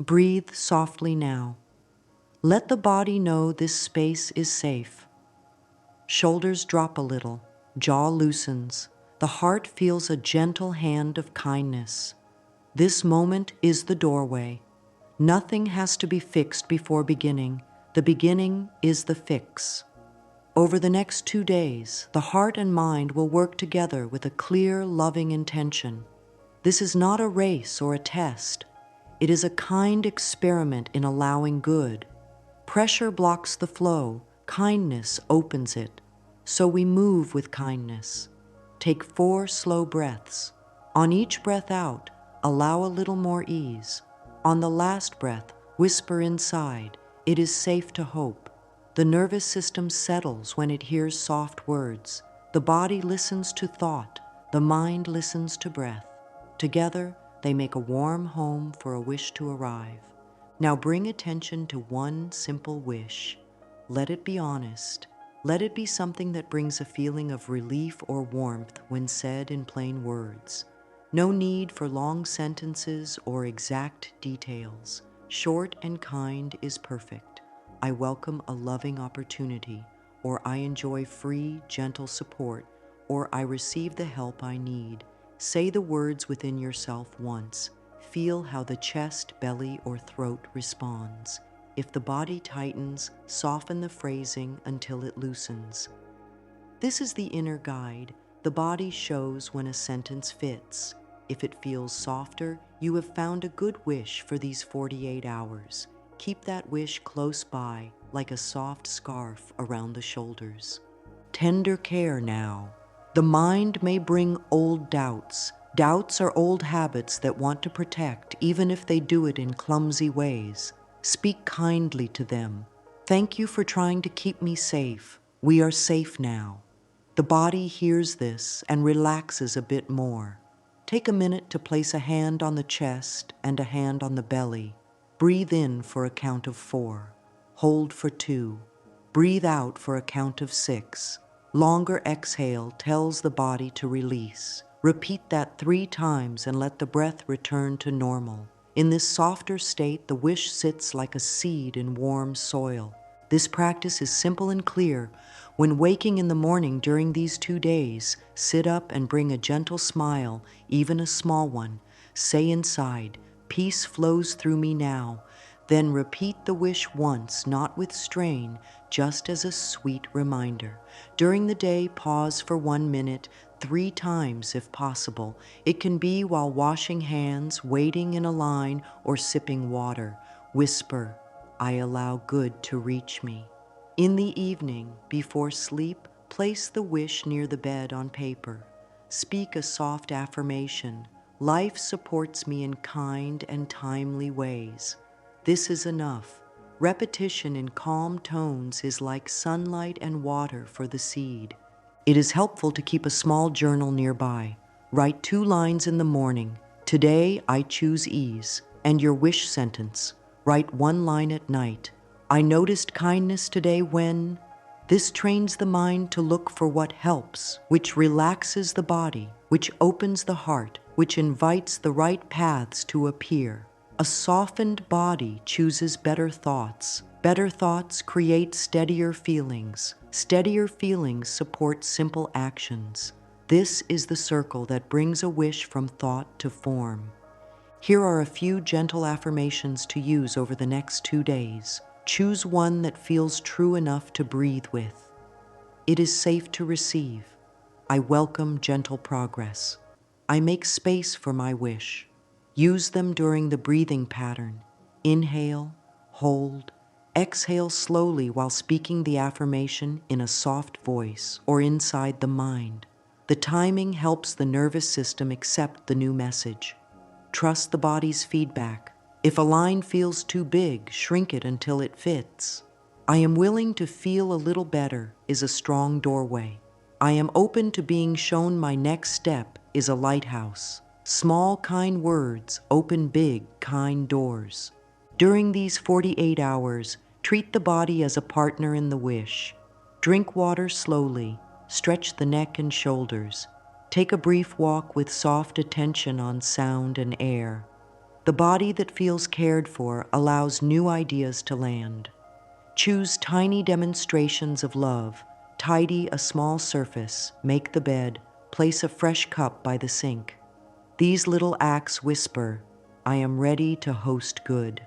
Breathe softly now. Let the body know this space is safe. Shoulders drop a little, jaw loosens. The heart feels a gentle hand of kindness. This moment is the doorway. Nothing has to be fixed before beginning. The beginning is the fix. Over the next 2 days, the heart and mind will work together with a clear, loving intention. This is not a race or a test. It is a kind experiment in allowing good. Pressure blocks the flow, kindness opens it. So we move with kindness. Take 4 slow breaths. On each breath out, allow a little more ease. On the last breath, whisper inside, it is safe to hope. The nervous system settles when it hears soft words. The body listens to thought. The mind listens to breath. Together, they make a warm home for a wish to arrive. Now bring attention to one simple wish. Let it be honest. Let it be something that brings a feeling of relief or warmth when said in plain words. No need for long sentences or exact details. Short and kind is perfect. I welcome a loving opportunity, or I enjoy free, gentle support, or I receive the help I need. Say the words within yourself once. Feel how the chest, belly, or throat responds. If the body tightens, soften the phrasing until it loosens. This is the inner guide. The body shows when a sentence fits. If it feels softer, you have found a good wish for these 48 hours. Keep that wish close by, like a soft scarf around the shoulders. Tender care now. The mind may bring old doubts. Doubts are old habits that want to protect, even if they do it in clumsy ways. Speak kindly to them. Thank you for trying to keep me safe. We are safe now. The body hears this and relaxes a bit more. Take a minute to place a hand on the chest and a hand on the belly. Breathe in for a count of 4. Hold for 2. Breathe out for a count of 6. Longer exhale tells the body to release. Repeat that 3 times and let the breath return to normal. In this softer state, the wish sits like a seed in warm soil. This practice is simple and clear. When waking in the morning during these 2 days, sit up and bring a gentle smile, even a small one. Say inside, "Peace flows through me now." Then repeat the wish once, not with strain, just as a sweet reminder. During the day, pause for 1 minute, 3 times if possible. It can be while washing hands, waiting in a line, or sipping water. Whisper, "I allow good to reach me." In the evening, before sleep, place the wish near the bed on paper. Speak a soft affirmation. Life supports me in kind and timely ways. This is enough. Repetition in calm tones is like sunlight and water for the seed. It is helpful to keep a small journal nearby. Write 2 lines in the morning. "Today I choose ease." And your wish sentence. Write 1 line at night. "I noticed kindness today when..." This trains the mind to look for what helps, which relaxes the body, which opens the heart, which invites the right paths to appear. A softened body chooses better thoughts. Better thoughts create steadier feelings. Steadier feelings support simple actions. This is the circle that brings a wish from thought to form. Here are a few gentle affirmations to use over the next 2 days. Choose one that feels true enough to breathe with. It is safe to receive. I welcome gentle progress. I make space for my wish. Use them during the breathing pattern. Inhale, hold, exhale slowly while speaking the affirmation in a soft voice or inside the mind. The timing helps the nervous system accept the new message. Trust the body's feedback. If a line feels too big, shrink it until it fits. I am willing to feel a little better is a strong doorway. I am open to being shown my next step is a lighthouse. Small, kind words open big, kind doors. During these 48 hours, treat the body as a partner in the wish. Drink water slowly. Stretch the neck and shoulders. Take a brief walk with soft attention on sound and air. The body that feels cared for allows new ideas to land. Choose tiny demonstrations of love. Tidy a small surface, make the bed, place a fresh cup by the sink. These little acts whisper, I am ready to host good.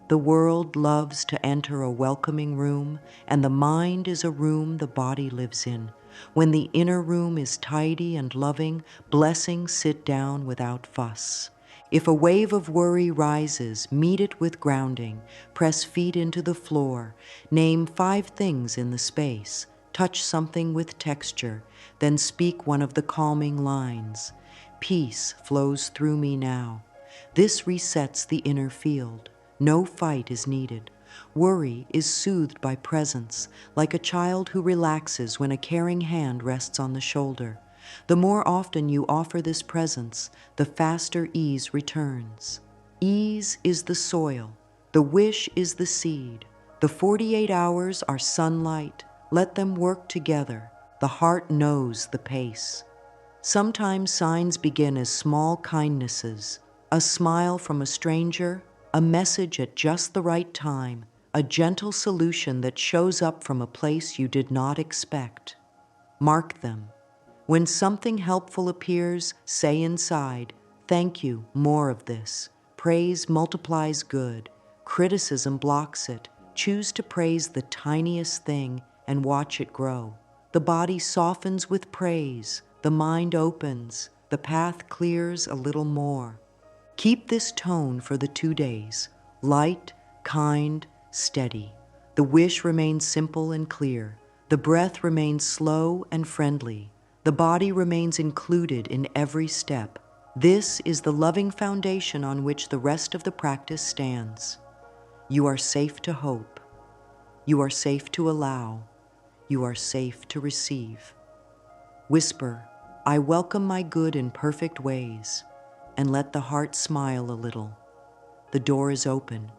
The world loves to enter a welcoming room, and the mind is a room the body lives in. When the inner room is tidy and loving, blessings sit down without fuss. If a wave of worry rises, meet it with grounding. Press feet into the floor. Name 5 things in the space. Touch something with texture. Then speak one of the calming lines. Peace flows through me now. This resets the inner field. No fight is needed. Worry is soothed by presence, like a child who relaxes when a caring hand rests on the shoulder. The more often you offer this presence, the faster ease returns. Ease is the soil. The wish is the seed. The 48 hours are sunlight. Let them work together. The heart knows the pace. Sometimes signs begin as small kindnesses, a smile from a stranger, a message at just the right time, a gentle solution that shows up from a place you did not expect. Mark them. When something helpful appears, say inside, thank you, more of this. Praise multiplies good. Criticism blocks it. Choose to praise the tiniest thing and watch it grow. The body softens with praise. The mind opens. The path clears a little more. Keep this tone for the 2 days. Light, kind, steady. The wish remains simple and clear. The breath remains slow and friendly. The body remains included in every step. This is the loving foundation on which the rest of the practice stands. You are safe to hope. You are safe to allow. You are safe to receive. Whisper, I welcome my good in perfect ways, and let the heart smile a little. The door is open.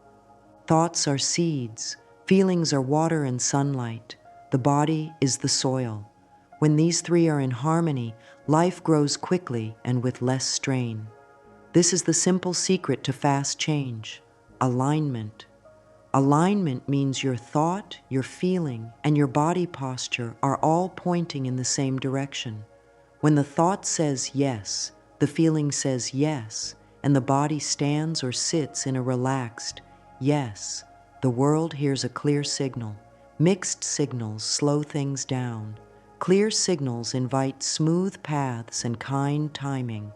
Thoughts are seeds. Feelings are water and sunlight. The body is the soil. When these 3 are in harmony, life grows quickly and with less strain. This is the simple secret to fast change. Alignment. Alignment means your thought, your feeling, and your body posture are all pointing in the same direction. When the thought says yes, the feeling says yes, and the body stands or sits in a relaxed yes, the world hears a clear signal. Mixed signals slow things down. Clear signals invite smooth paths and kind timing.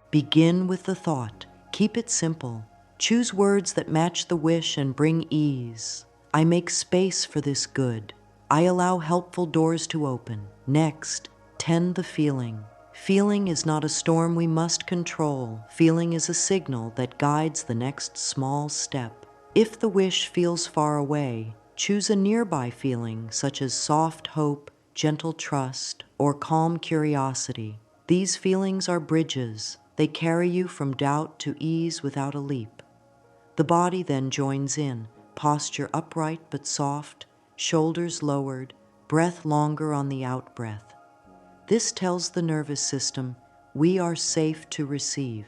Begin with the thought. Keep it simple. Choose words that match the wish and bring ease. I make space for this good. I allow helpful doors to open. Next, tend the feeling. Feeling is not a storm we must control. Feeling is a signal that guides the next small step. If the wish feels far away, choose a nearby feeling such as soft hope, gentle trust, or calm curiosity. These feelings are bridges. They carry you from doubt to ease without a leap. The body then joins in, posture upright but soft, shoulders lowered, breath longer on the out-breath. This tells the nervous system, we are safe to receive.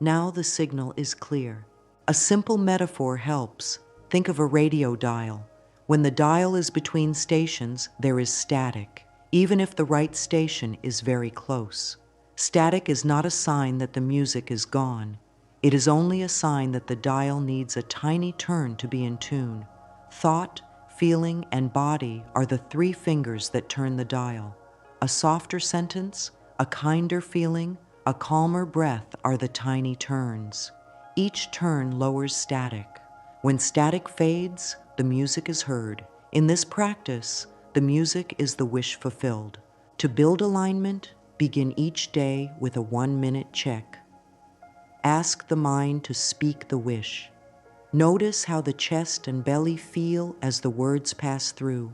Now the signal is clear. A simple metaphor helps. Think of a radio dial. When the dial is between stations, there is static, even if the right station is very close. Static is not a sign that the music is gone. It is only a sign that the dial needs a tiny turn to be in tune. Thought, feeling, and body are the 3 fingers that turn the dial. A softer sentence, a kinder feeling, a calmer breath are the tiny turns. Each turn lowers static. When static fades, the music is heard. In this practice, the music is the wish fulfilled. To build alignment, begin each day with a 1-minute check. Ask the mind to speak the wish. Notice how the chest and belly feel as the words pass through.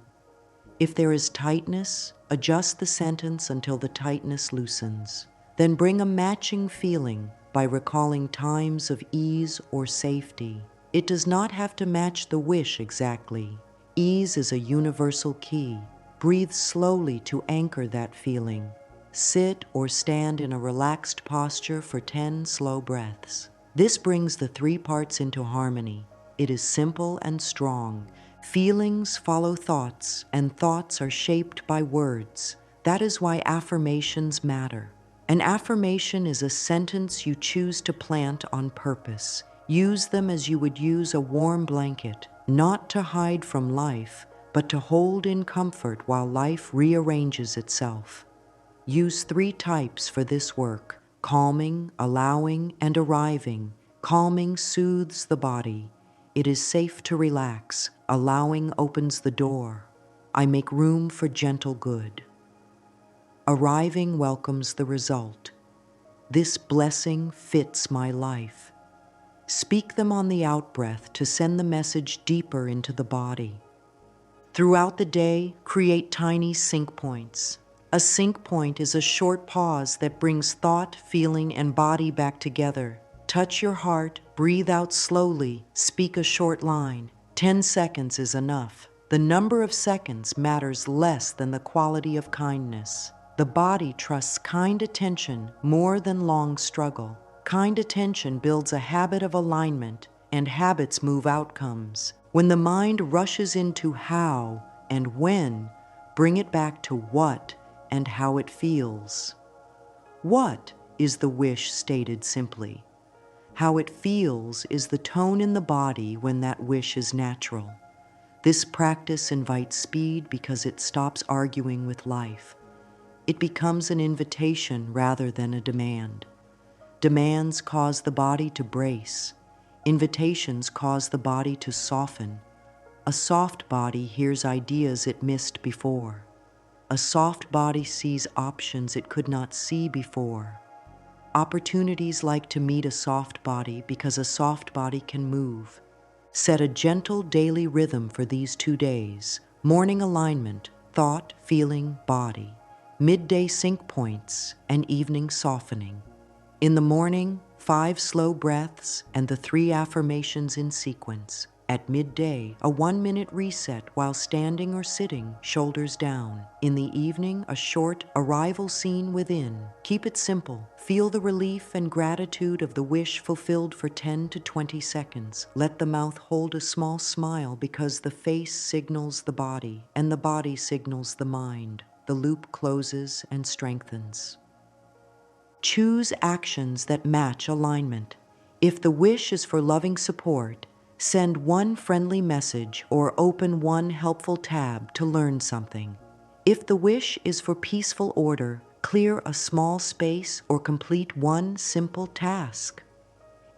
If there is tightness, adjust the sentence until the tightness loosens. Then bring a matching feeling by recalling times of ease or safety. It does not have to match the wish exactly. Ease is a universal key. Breathe slowly to anchor that feeling. Sit or stand in a relaxed posture for 10 slow breaths. This brings the three parts into harmony. It is simple and strong. Feelings follow thoughts, and thoughts are shaped by words. That is why affirmations matter. An affirmation is a sentence you choose to plant on purpose. Use them as you would use a warm blanket, not to hide from life, but to hold in comfort while life rearranges itself. Use three types for this work: calming, allowing, and arriving. Calming soothes the body. It is safe to relax. Allowing opens the door. I make room for gentle good. Arriving welcomes the result. This blessing fits my life. Speak them on the out-breath to send the message deeper into the body. Throughout the day, create tiny sync points. A sync point is a short pause that brings thought, feeling, and body back together. Touch your heart, breathe out slowly, speak a short line. 10 seconds is enough. The number of seconds matters less than the quality of kindness. The body trusts kind attention more than long struggle. Kind attention builds a habit of alignment, and habits move outcomes. When the mind rushes into how and when, bring it back to what and how it feels. What is the wish stated simply? How it feels is the tone in the body when that wish is natural. This practice invites speed because it stops arguing with life. It becomes an invitation rather than a demand. Demands cause the body to brace. Invitations cause the body to soften. A soft body hears ideas it missed before. A soft body sees options it could not see before. Opportunities like to meet a soft body because a soft body can move. Set a gentle daily rhythm for these 2 days. Morning alignment, thought, feeling, body. Midday sync points, and evening softening. In the morning, 5 slow breaths and the 3 affirmations in sequence. At midday, a 1-minute reset while standing or sitting, shoulders down. In the evening, a short arrival scene within. Keep it simple. Feel the relief and gratitude of the wish fulfilled for 10 to 20 seconds. Let the mouth hold a small smile because the face signals the body, and the body signals the mind. The loop closes and strengthens. Choose actions that match alignment. If the wish is for loving support, send one friendly message or open one helpful tab to learn something. If the wish is for peaceful order, clear a small space or complete one simple task.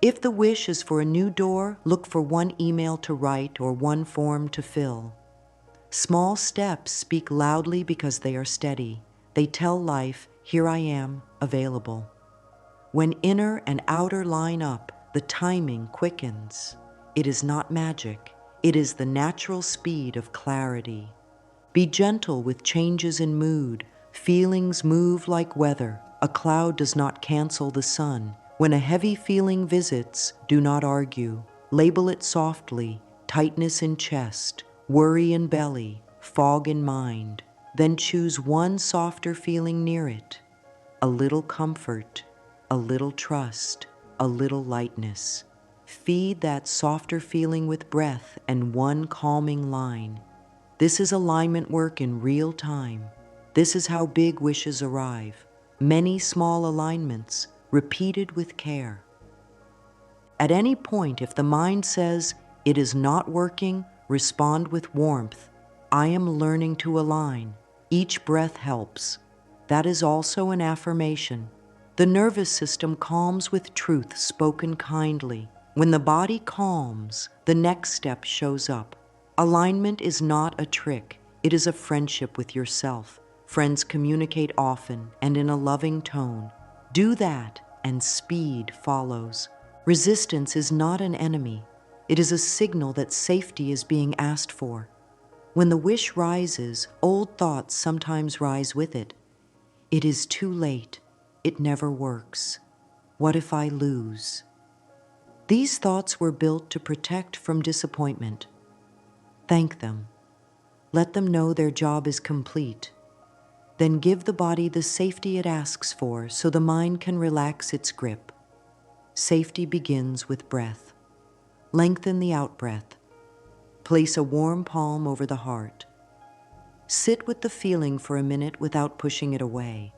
If the wish is for a new door, look for one email to write or one form to fill. Small steps speak loudly because they are steady. They tell life, here I am, available. When inner and outer line up, the timing quickens. It is not magic. It is the natural speed of clarity. Be gentle with changes in mood. Feelings move like weather. A cloud does not cancel the sun. When a heavy feeling visits, do not argue. Label it softly: tightness in chest, worry in belly, fog in mind. Then choose one softer feeling near it. A little comfort, a little trust, a little lightness. Feed that softer feeling with breath and one calming line. This is alignment work in real time. This is how big wishes arrive. Many small alignments, repeated with care. At any point, if the mind says, it is not working, respond with warmth. I am learning to align. Each breath helps. That is also an affirmation. The nervous system calms with truth spoken kindly. When the body calms, the next step shows up. Alignment is not a trick. It is a friendship with yourself. Friends communicate often and in a loving tone. Do that, and speed follows. Resistance is not an enemy. It is a signal that safety is being asked for. When the wish rises, old thoughts sometimes rise with it. It is too late. It never works. What if I lose? These thoughts were built to protect from disappointment. Thank them. Let them know their job is complete. Then give the body the safety it asks for so the mind can relax its grip. Safety begins with breath. Lengthen the out-breath. Place a warm palm over the heart. Sit with the feeling for a minute without pushing it away.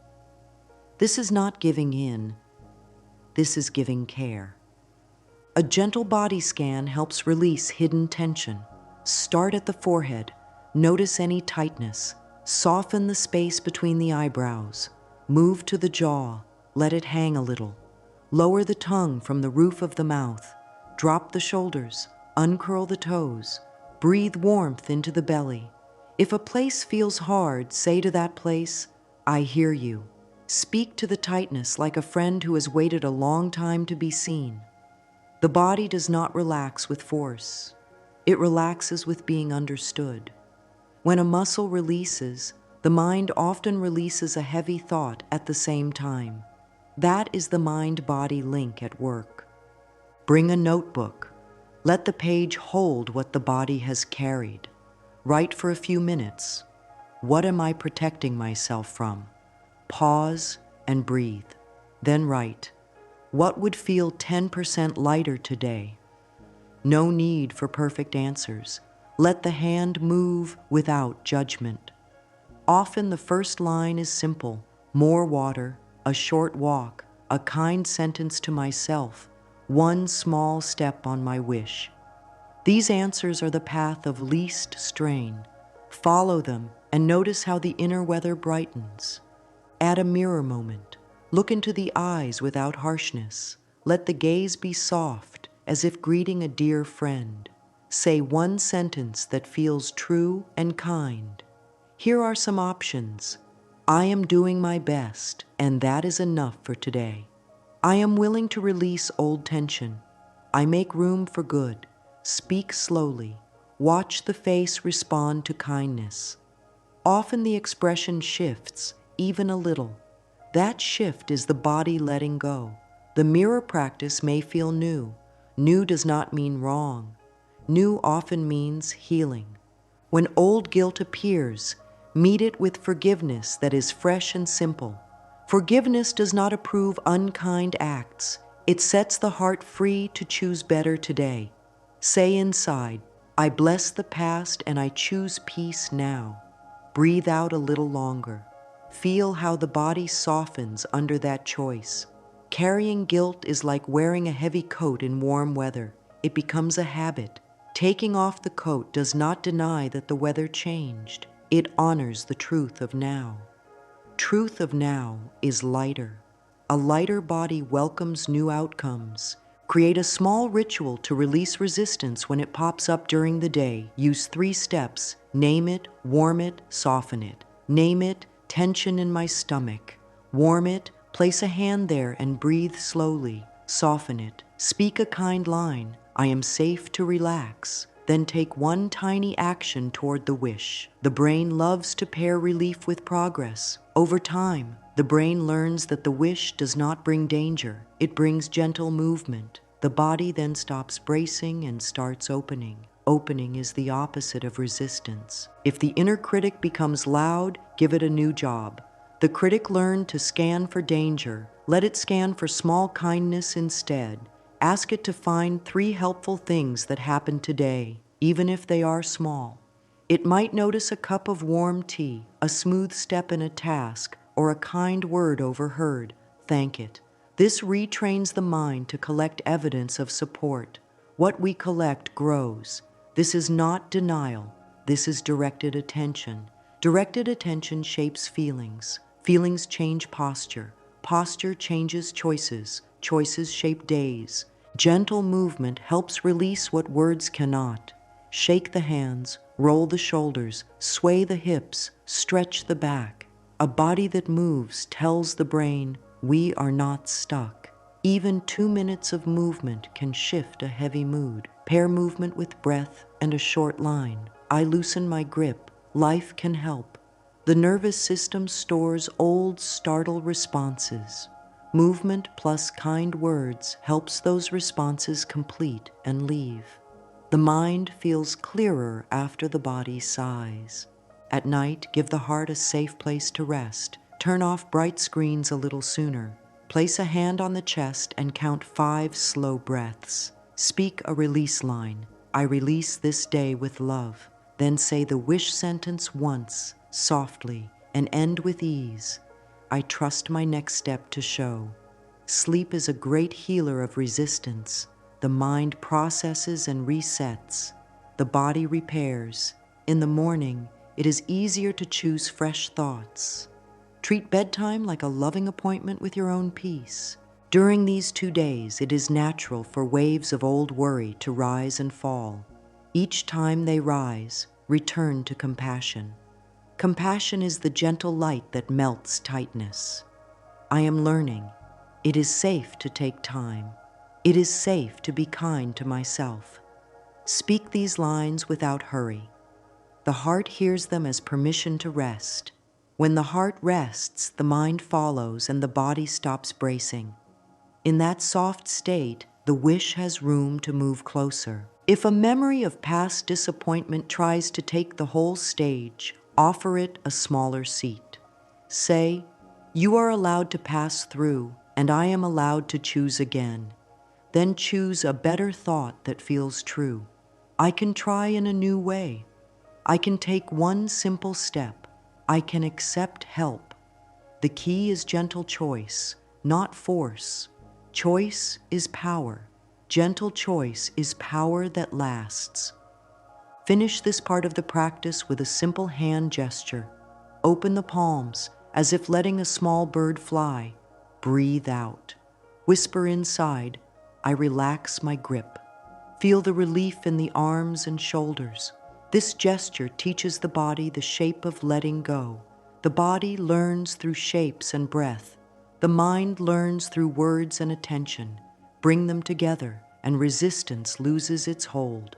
This is not giving in. This is giving care. A gentle body scan helps release hidden tension. Start at the forehead. Notice any tightness. Soften the space between the eyebrows. Move to the jaw. Let it hang a little. Lower the tongue from the roof of the mouth. Drop the shoulders. Uncurl the toes. Breathe warmth into the belly. If a place feels hard, say to that place, "I hear you." Speak to the tightness like a friend who has waited a long time to be seen. The body does not relax with force. It relaxes with being understood. When a muscle releases, the mind often releases a heavy thought at the same time. That is the mind-body link at work. Bring a notebook. Let the page hold what the body has carried. Write for a few minutes. What am I protecting myself from? Pause and breathe. Then write, what would feel 10% lighter today? No need for perfect answers. Let the hand move without judgment. Often the first line is simple: more water, a short walk, a kind sentence to myself, one small step on my wish. These answers are the path of least strain. Follow them and notice how the inner weather brightens. Add a mirror moment. Look into the eyes without harshness. Let the gaze be soft, as if greeting a dear friend. Say one sentence that feels true and kind. Here are some options. I am doing my best, and that is enough for today. I am willing to release old tension. I make room for good. Speak slowly. Watch the face respond to kindness. Often the expression shifts, even a little. That shift is the body letting go. The mirror practice may feel new. New does not mean wrong. New often means healing. When old guilt appears, meet it with forgiveness that is fresh and simple. Forgiveness does not approve unkind acts. It sets the heart free to choose better today. Say inside, I bless the past and I choose peace now. Breathe out a little longer. Feel how the body softens under that choice. Carrying guilt is like wearing a heavy coat in warm weather. It becomes a habit. Taking off the coat does not deny that the weather changed. It honors the truth of now. Truth of now is lighter. A lighter body welcomes new outcomes. Create a small ritual to release resistance when it pops up during the day. Use 3 steps. Name it, warm it, soften it. Name it, tension in my stomach. Warm it, place a hand there and breathe slowly. Soften it. Speak a kind line. I am safe to relax. Then take one tiny action toward the wish. The brain loves to pair relief with progress. Over time, the brain learns that the wish does not bring danger. It brings gentle movement. The body then stops bracing and starts opening. Opening is the opposite of resistance. If the inner critic becomes loud, give it a new job. The critic learned to scan for danger. Let it scan for small kindness instead. Ask it to find 3 helpful things that happened today, even if they are small. It might notice a cup of warm tea, a smooth step in a task, or a kind word overheard. Thank it. This retrains the mind to collect evidence of support. What we collect grows. This is not denial. This is directed attention. Directed attention shapes feelings. Feelings change posture. Posture changes choices. Choices shape days. Gentle movement helps release what words cannot. Shake the hands, roll the shoulders, sway the hips, stretch the back. A body that moves tells the brain, we are not stuck. Even 2 minutes of movement can shift a heavy mood. Pair movement with breath and a short line. I loosen my grip. Life can help. The nervous system stores old, startled responses. Movement plus kind words helps those responses complete and leave. The mind feels clearer after the body sighs. At night, give the heart a safe place to rest. Turn off bright screens a little sooner. Place a hand on the chest and count 5 slow breaths. Speak a release line. I release this day with love. Then say the wish sentence once, softly, and end with ease. I trust my next step to show. Sleep is a great healer of resistance. The mind processes and resets. The body repairs. In the morning, it is easier to choose fresh thoughts. Treat bedtime like a loving appointment with your own peace. During these 2 days, it is natural for waves of old worry to rise and fall. Each time they rise, return to compassion. Compassion is the gentle light that melts tightness. I am learning. It is safe to take time. It is safe to be kind to myself. Speak these lines without hurry. The heart hears them as permission to rest. When the heart rests, the mind follows and the body stops bracing. In that soft state, the wish has room to move closer. If a memory of past disappointment tries to take the whole stage, offer it a smaller seat. Say, "You are allowed to pass through, and I am allowed to choose again." Then choose a better thought that feels true. I can try in a new way. I can take one simple step. I can accept help. The key is gentle choice, not force. Choice is power. Gentle choice is power that lasts. Finish this part of the practice with a simple hand gesture. Open the palms as if letting a small bird fly. Breathe out. Whisper inside, I relax my grip. Feel the relief in the arms and shoulders. This gesture teaches the body the shape of letting go. The body learns through shapes and breath. The mind learns through words and attention. Bring them together, and resistance loses its hold.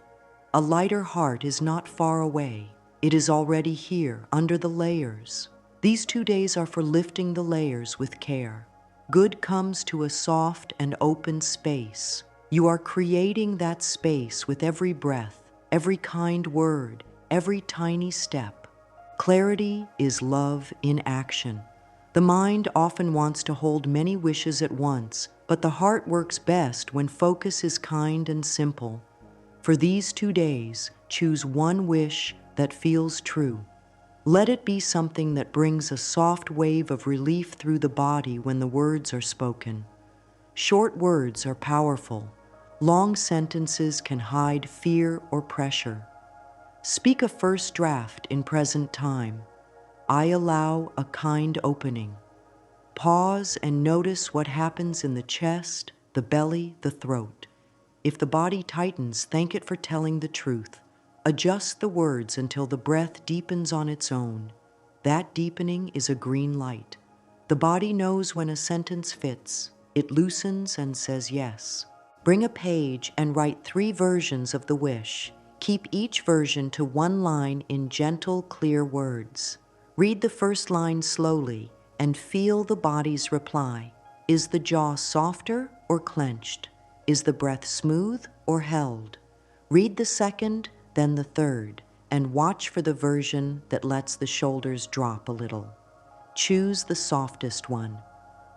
A lighter heart is not far away. It is already here, under the layers. These 2 days are for lifting the layers with care. Good comes to a soft and open space. You are creating that space with every breath, every kind word, every tiny step. Clarity is love in action. The mind often wants to hold many wishes at once, but the heart works best when focus is kind and simple. For these 2 days, choose one wish that feels true. Let it be something that brings a soft wave of relief through the body when the words are spoken. Short words are powerful. Long sentences can hide fear or pressure. Speak a first draft in present time. I allow a kind opening. Pause and notice what happens in the chest, the belly, the throat. If the body tightens, thank it for telling the truth. Adjust the words until the breath deepens on its own. That deepening is a green light. The body knows when a sentence fits. It loosens and says yes. Bring a page and write 3 versions of the wish. Keep each version to 1 line in gentle, clear words. Read the first line slowly and feel the body's reply. Is the jaw softer or clenched? Is the breath smooth or held? Read the second, then the third, and watch for the version that lets the shoulders drop a little. Choose the softest one.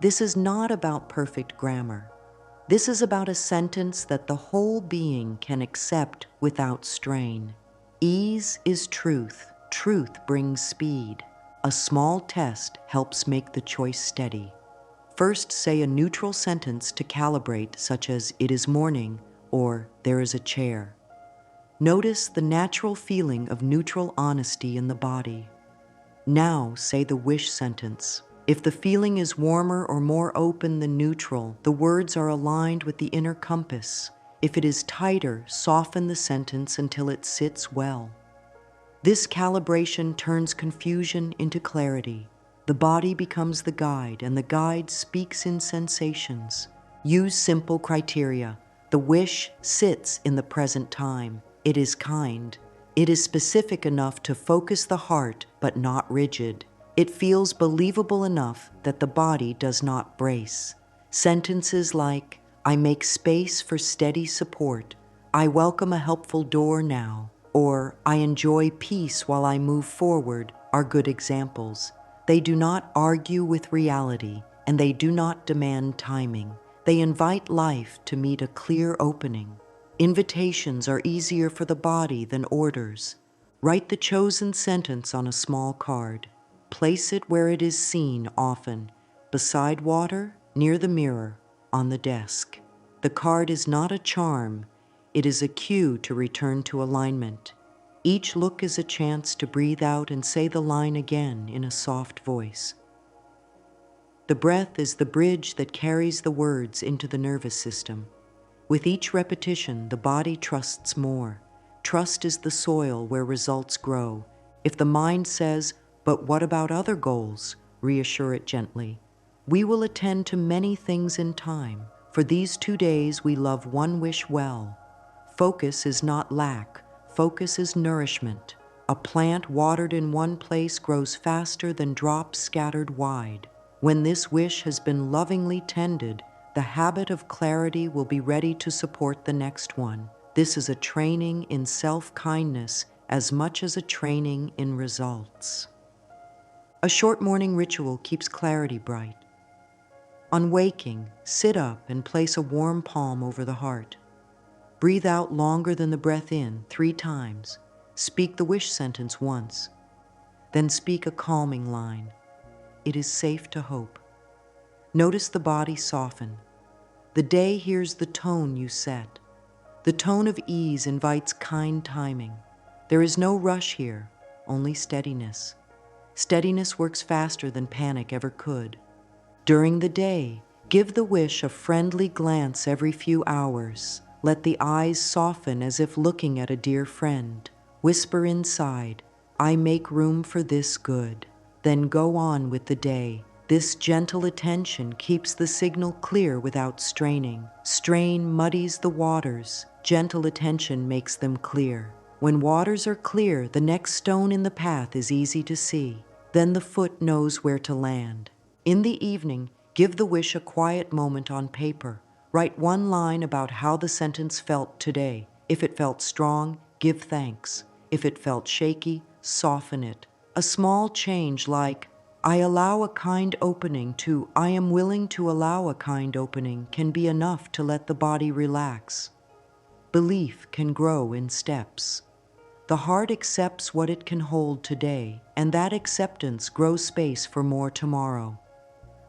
This is not about perfect grammar. This is about a sentence that the whole being can accept without strain. Ease is truth. Truth brings speed. A small test helps make the choice steady. First, say a neutral sentence to calibrate, such as, "It is morning," or "There is a chair." Notice the natural feeling of neutral honesty in the body. Now, say the wish sentence. If the feeling is warmer or more open than neutral, the words are aligned with the inner compass. If it is tighter, soften the sentence until it sits well. This calibration turns confusion into clarity. The body becomes the guide, and the guide speaks in sensations. Use simple criteria. The wish sits in the present time. It is kind. It is specific enough to focus the heart, but not rigid. It feels believable enough that the body does not brace. Sentences like, "I make space for steady support," "I welcome a helpful door now," or "I enjoy peace while I move forward," are good examples. They do not argue with reality, and they do not demand timing. They invite life to meet a clear opening. Invitations are easier for the body than orders. Write the chosen sentence on a small card. Place it where it is seen often, beside water, near the mirror, on the desk. The card is not a charm. It is a cue to return to alignment. Each look is a chance to breathe out and say the line again in a soft voice. The breath is the bridge that carries the words into the nervous system. With each repetition, the body trusts more. Trust is the soil where results grow. If the mind says, "But what about other goals?" reassure it gently. We will attend to many things in time. For these 2 days, we love one wish well. Focus is not lack. Focus is nourishment. A plant watered in one place grows faster than drops scattered wide. When this wish has been lovingly tended, the habit of clarity will be ready to support the next one. This is a training in self-kindness as much as a training in results. A short morning ritual keeps clarity bright. On waking, sit up and place a warm palm over the heart. Breathe out longer than the breath in 3 times. Speak the wish sentence once. Then speak a calming line. It is safe to hope. Notice the body soften. The day hears the tone you set. The tone of ease invites kind timing. There is no rush here, only steadiness. Steadiness works faster than panic ever could. During the day, give the wish a friendly glance every few hours. Let the eyes soften as if looking at a dear friend. Whisper inside, "I make room for this good." Then go on with the day. This gentle attention keeps the signal clear without straining. Strain muddies the waters. Gentle attention makes them clear. When waters are clear, the next stone in the path is easy to see. Then the foot knows where to land. In the evening, give the wish a quiet moment on paper. Write one line about how the sentence felt today. If it felt strong, give thanks. If it felt shaky, soften it. A small change like, "I allow a kind opening," to "I am willing to allow a kind opening" can be enough to let the body relax. Belief can grow in steps. The heart accepts what it can hold today, and that acceptance grows space for more tomorrow.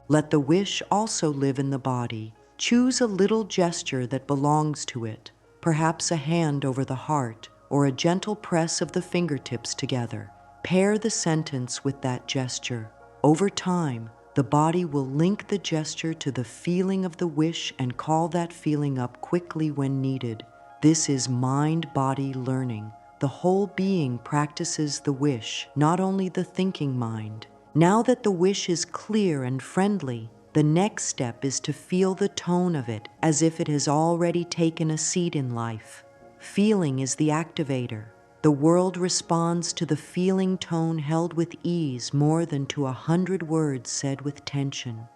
Let the wish also live in the body. Choose a little gesture that belongs to it, perhaps a hand over the heart or a gentle press of the fingertips together. Pair the sentence with that gesture. Over time, the body will link the gesture to the feeling of the wish and call that feeling up quickly when needed. This is mind-body learning. The whole being practices the wish, not only the thinking mind. Now that the wish is clear and friendly, the next step is to feel the tone of it as if it has already taken a seat in life. Feeling is the activator. The world responds to the feeling tone held with ease more than to 100 words said with tension.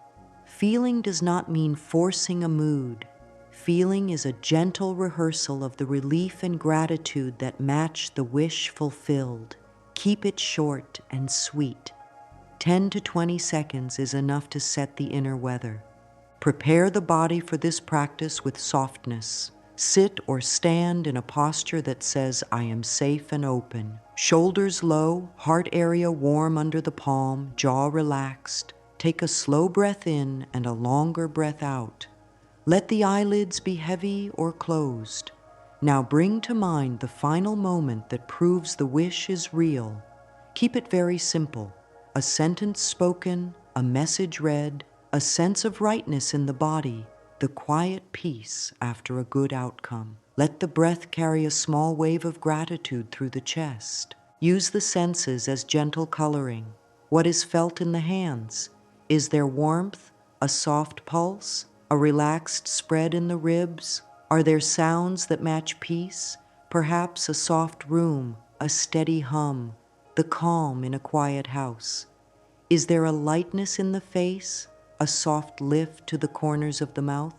Feeling does not mean forcing a mood. Feeling is a gentle rehearsal of the relief and gratitude that match the wish fulfilled. Keep it short and sweet. 10 to 20 seconds is enough to set the inner weather. Prepare the body for this practice with softness. Sit or stand in a posture that says, "I am safe and open." Shoulders low, heart area warm under the palm, jaw relaxed. Take a slow breath in and a longer breath out. Let the eyelids be heavy or closed. Now bring to mind the final moment that proves the wish is real. Keep it very simple. A sentence spoken, a message read, a sense of rightness in the body, the quiet peace after a good outcome. Let the breath carry a small wave of gratitude through the chest. Use the senses as gentle coloring. What is felt in the hands? Is there warmth, a soft pulse, a relaxed spread in the ribs? Are there sounds that match peace? Perhaps a soft room, a steady hum, the calm in a quiet house. Is there a lightness in the face, a soft lift to the corners of the mouth?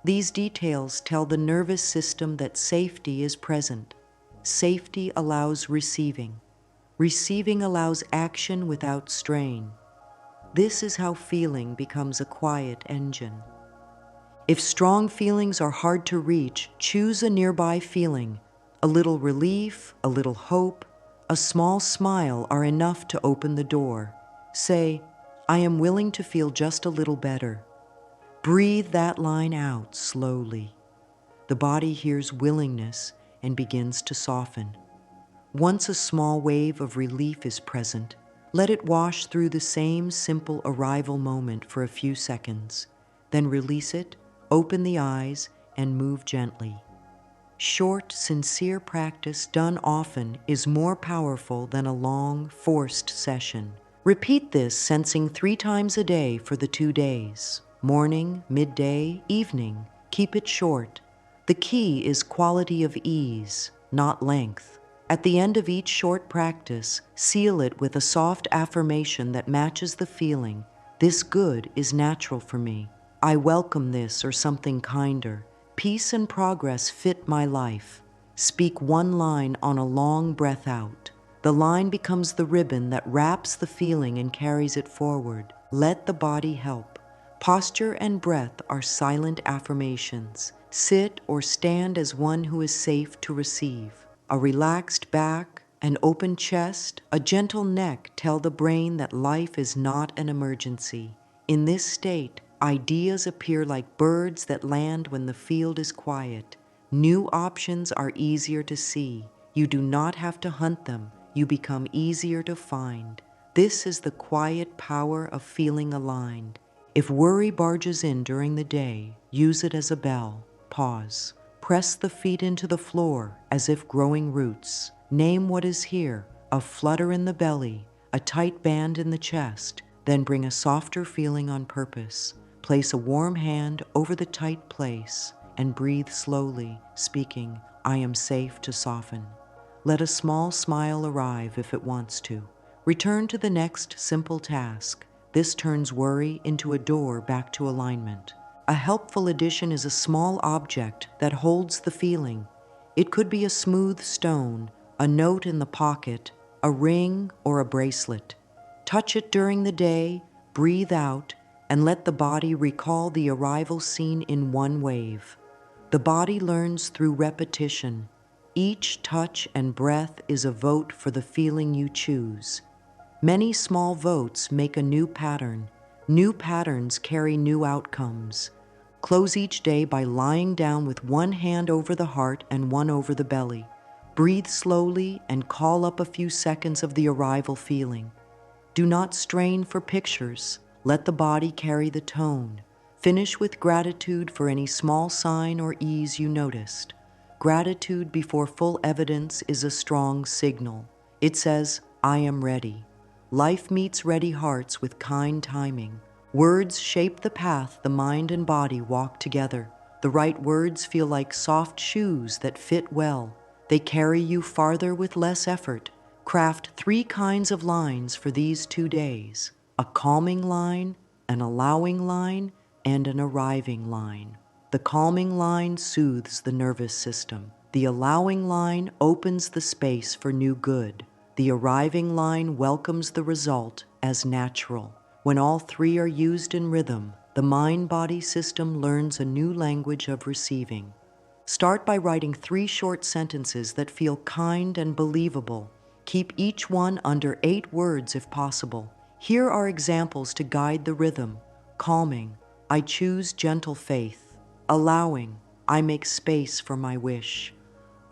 These details tell the nervous system that safety is present. Safety allows receiving. Receiving allows action without strain. This is how feeling becomes a quiet engine. If strong feelings are hard to reach, choose a nearby feeling. A little relief, a little hope, a small smile are enough to open the door. Say, I am willing to feel just a little better. Breathe that line out slowly. The body hears willingness and begins to soften. Once a small wave of relief is present, let it wash through the same simple arrival moment for a few seconds. Then release it, open the eyes, and move gently. Short, sincere practice done often is more powerful than a long, forced session. Repeat this, sensing 3 times a day for the 2 days. Morning, midday, evening. Keep it short. The key is quality of ease, not length. At the end of each short practice, seal it with a soft affirmation that matches the feeling. This good is natural for me. I welcome this or something kinder. Peace and progress fit my life. Speak one line on a long breath out. The line becomes the ribbon that wraps the feeling and carries it forward. Let the body help. Posture and breath are silent affirmations. Sit or stand as one who is safe to receive. A relaxed back, an open chest, a gentle neck tell the brain that life is not an emergency. In this state, ideas appear like birds that land when the field is quiet. New options are easier to see. You do not have to hunt them. You become easier to find. This is the quiet power of feeling aligned. If worry barges in during the day, use it as a bell. Pause. Press the feet into the floor as if growing roots. Name what is here, a flutter in the belly, a tight band in the chest, then bring a softer feeling on purpose. Place a warm hand over the tight place and breathe slowly, speaking, I am safe to soften. Let a small smile arrive if it wants to. Return to the next simple task. This turns worry into a door back to alignment. A helpful addition is a small object that holds the feeling. It could be a smooth stone, a note in the pocket, a ring, or a bracelet. Touch it during the day, breathe out, and let the body recall the arrival scene in one wave. The body learns through repetition. Each touch and breath is a vote for the feeling you choose. Many small votes make a new pattern. New patterns carry new outcomes. Close each day by lying down with one hand over the heart and one over the belly. Breathe slowly and call up a few seconds of the arrival feeling. Do not strain for pictures. Let the body carry the tone. Finish with gratitude for any small sign or ease you noticed. Gratitude before full evidence is a strong signal. It says, I am ready. Life meets ready hearts with kind timing. Words shape the path the mind and body walk together. The right words feel like soft shoes that fit well. They carry you farther with less effort. Craft 3 kinds of lines for these 2 days: a calming line, an allowing line, and an arriving line. The calming line soothes the nervous system. The allowing line opens the space for new good. The arriving line welcomes the result as natural. When all 3 are used in rhythm, the mind-body system learns a new language of receiving. Start by writing 3 short sentences that feel kind and believable. Keep each one under 8 words if possible. Here are examples to guide the rhythm. Calming, I choose gentle faith. Allowing, I make space for my wish.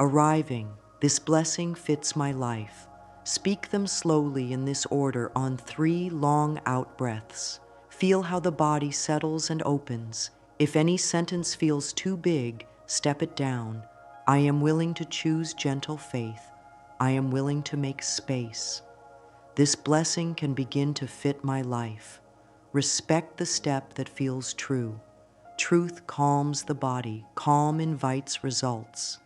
Arriving, this blessing fits my life. Speak them slowly in this order on 3 long out-breaths. Feel how the body settles and opens. If any sentence feels too big, step it down. I am willing to choose gentle faith. I am willing to make space. This blessing can begin to fit my life. Respect the step that feels true. Truth calms the body. Calm invites results.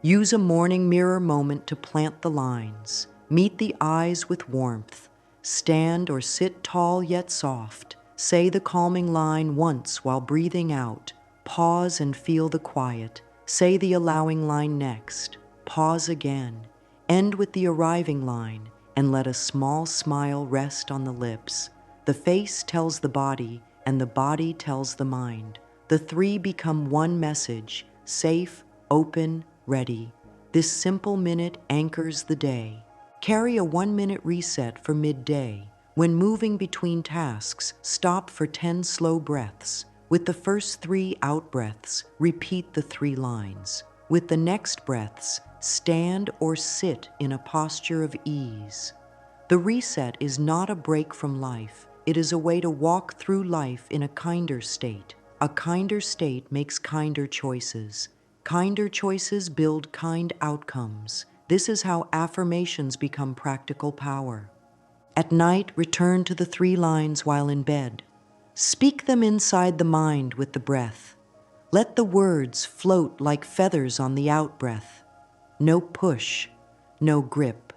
Use a morning mirror moment to plant the lines. Meet the eyes with warmth. Stand or sit tall yet soft. Say the calming line once while breathing out. Pause and feel the quiet. Say the allowing line next. Pause again. End with the arriving line and let a small smile rest on the lips. The face tells the body, and the body tells the mind. The three become one message: safe, open, ready. This simple minute anchors the day. Carry a 1-minute reset for midday. When moving between tasks, stop for 10 slow breaths. With the first 3 out breaths, repeat the 3 lines. With the next breaths, stand or sit in a posture of ease. The reset is not a break from life. It is a way to walk through life in a kinder state. A kinder state makes kinder choices. Kinder choices build kind outcomes. This is how affirmations become practical power. At night, return to the 3 lines while in bed. Speak them inside the mind with the breath. Let the words float like feathers on the out-breath. No push, no grip.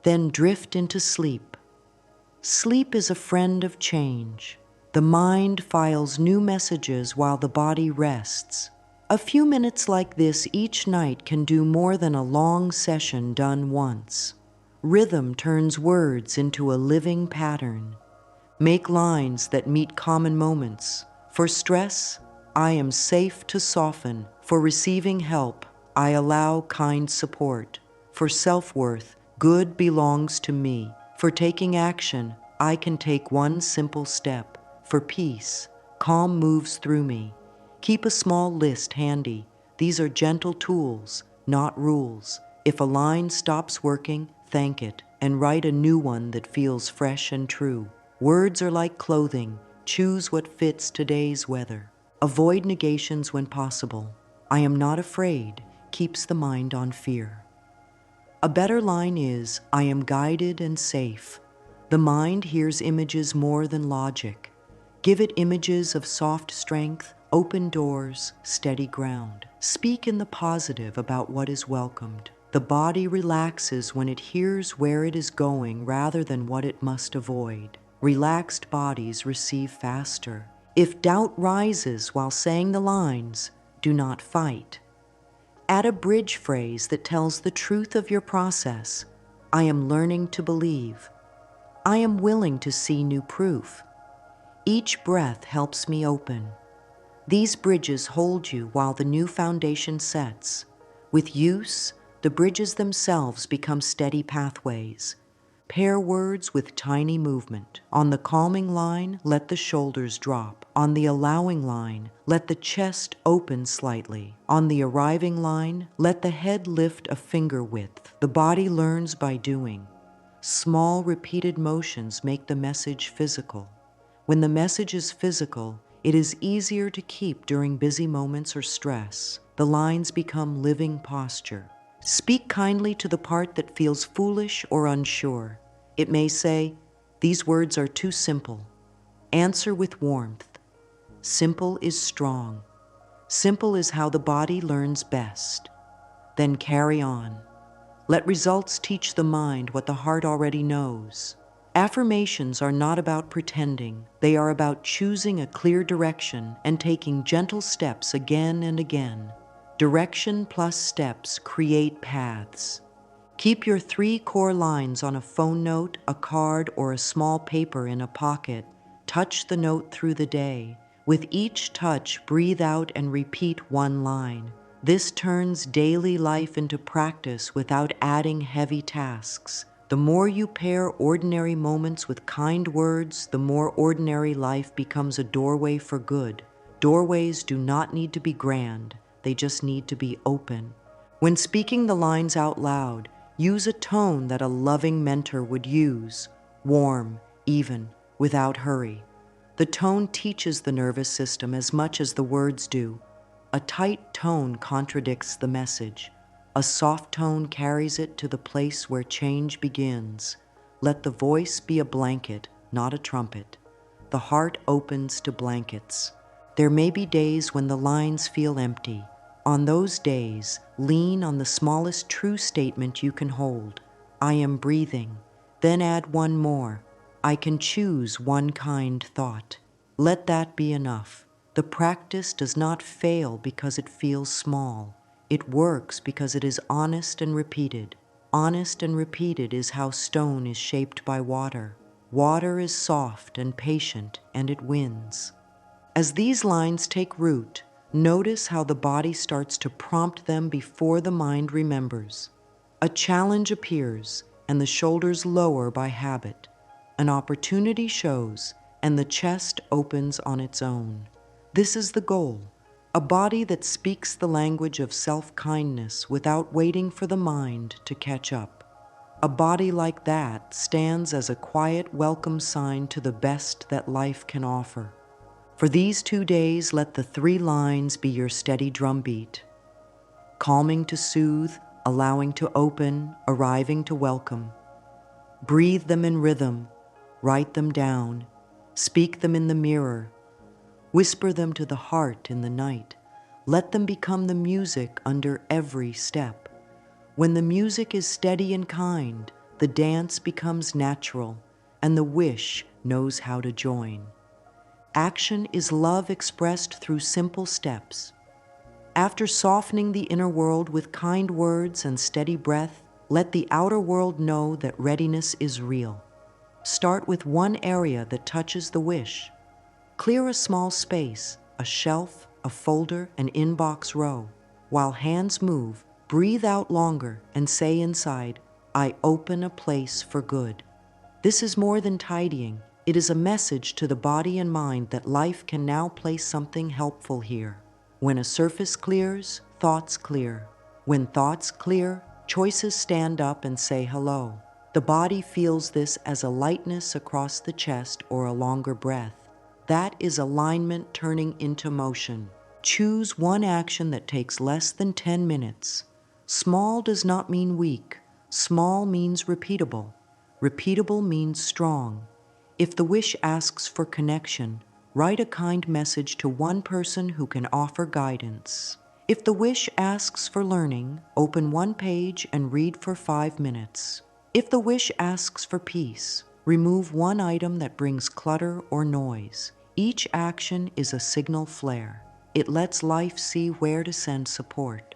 Then drift into sleep. Sleep is a friend of change. The mind files new messages while the body rests. A few minutes like this each night can do more than a long session done once. Rhythm turns words into a living pattern. Make lines that meet common moments. For stress, I am safe to soften. For receiving help, I allow kind support. For self-worth, good belongs to me. For taking action, I can take one simple step. For peace, calm moves through me. Keep a small list handy. These are gentle tools, not rules. If a line stops working, thank it, and write a new one that feels fresh and true. Words are like clothing. Choose what fits today's weather. Avoid negations when possible. I am not afraid keeps the mind on fear. A better line is, I am guided and safe. The mind hears images more than logic. Give it images of soft strength, open doors, steady ground. Speak in the positive about what is welcomed. The body relaxes when it hears where it is going rather than what it must avoid. Relaxed bodies receive faster. If doubt rises while saying the lines, do not fight. Add a bridge phrase that tells the truth of your process. I am learning to believe. I am willing to see new proof. Each breath helps me open. These bridges hold you while the new foundation sets. With use, the bridges themselves become steady pathways. Pair words with tiny movement. On the calming line, let the shoulders drop. On the allowing line, let the chest open slightly. On the arriving line, let the head lift a finger width. The body learns by doing. Small repeated motions make the message physical. When the message is physical, it is easier to keep during busy moments or stress. The lines become living posture. Speak kindly to the part that feels foolish or unsure. It may say, these words are too simple. Answer with warmth. Simple is strong. Simple is how the body learns best. Then carry on. Let results teach the mind what the heart already knows. Affirmations are not about pretending. They are about choosing a clear direction and taking gentle steps again and again. Direction plus steps create paths. Keep your 3 core lines on a phone note, a card, or a small paper in a pocket. Touch the note through the day. With each touch, breathe out and repeat 1 line. This turns daily life into practice without adding heavy tasks. The more you pair ordinary moments with kind words, the more ordinary life becomes a doorway for good. Doorways do not need to be grand. They just need to be open. When speaking the lines out loud, use a tone that a loving mentor would use. Warm, even, without hurry. The tone teaches the nervous system as much as the words do. A tight tone contradicts the message. A soft tone carries it to the place where change begins. Let the voice be a blanket, not a trumpet. The heart opens to blankets. There may be days when the lines feel empty. On those days, lean on the smallest true statement you can hold. I am breathing. Then add 1 more. I can choose 1 kind thought. Let that be enough. The practice does not fail because it feels small. It works because it is honest and repeated. Honest and repeated is how stone is shaped by water. Water is soft and patient, and it wins. As these lines take root, notice how the body starts to prompt them before the mind remembers. A challenge appears, and the shoulders lower by habit. An opportunity shows, and the chest opens on its own. This is the goal, a body that speaks the language of self-kindness without waiting for the mind to catch up. A body like that stands as a quiet welcome sign to the best that life can offer. For these 2 days, let the 3 lines be your steady drumbeat. Calming to soothe, allowing to open, arriving to welcome. Breathe them in rhythm, write them down, speak them in the mirror, whisper them to the heart in the night. Let them become the music under every step. When the music is steady and kind, the dance becomes natural, and the wish knows how to join. Action is love expressed through simple steps. After softening the inner world with kind words and steady breath, let the outer world know that readiness is real. Start with one area that touches the wish. Clear a small space, a shelf, a folder, an inbox row. While hands move, breathe out longer and say inside, I open a place for good. This is more than tidying. It is a message to the body and mind that life can now place something helpful here. When a surface clears, thoughts clear. When thoughts clear, choices stand up and say hello. The body feels this as a lightness across the chest or a longer breath. That is alignment turning into motion. Choose one action that takes less than 10 minutes. Small does not mean weak. Small means repeatable. Repeatable means strong. If the wish asks for connection, write a kind message to one person who can offer guidance. If the wish asks for learning, open one page and read for 5 minutes. If the wish asks for peace, remove one item that brings clutter or noise. Each action is a signal flare. It lets life see where to send support.